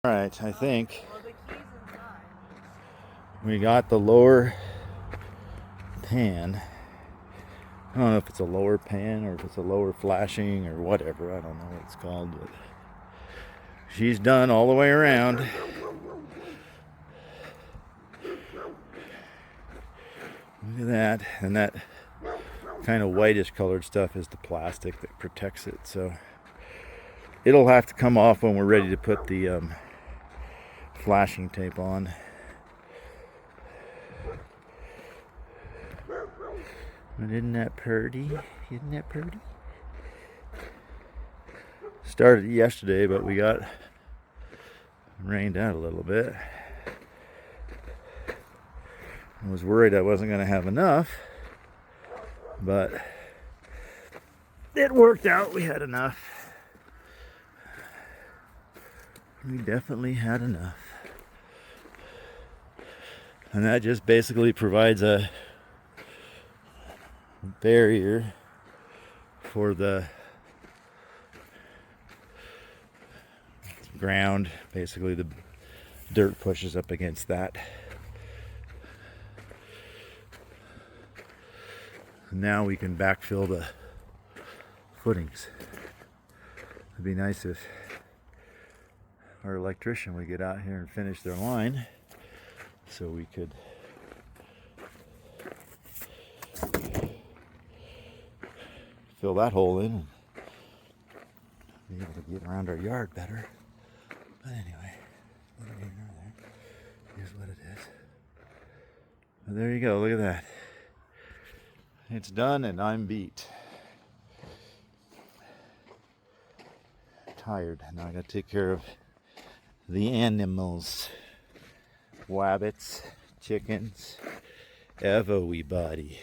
Alright, I think we got the lower pan. I don't know if it's a lower pan or if it's a lower flashing or whatever. I don't know what it's called, but she's done all the way around. Look at that. And that kind of whitish colored stuff is the plastic that protects it. So it'll have to come off when we're ready to put the flashing tape on. But isn't that pretty? Isn't that pretty? Started yesterday, but we got rained out a little bit. I was worried I wasn't going to have enough, but it worked out. We had enough. We definitely had enough. And that just basically provides a barrier for the ground. Basically the dirt pushes up against that. Now we can backfill the footings. It'd be nice if our electrician would get out here and finish their line so we could fill that hole in and be able to get around our yard better. But anyway, neither here nor there. Here's what it is. But there you go, look at that. It's done and I'm beat. Tired. Now I gotta take care of the animals. Wabbits, chickens, everybody.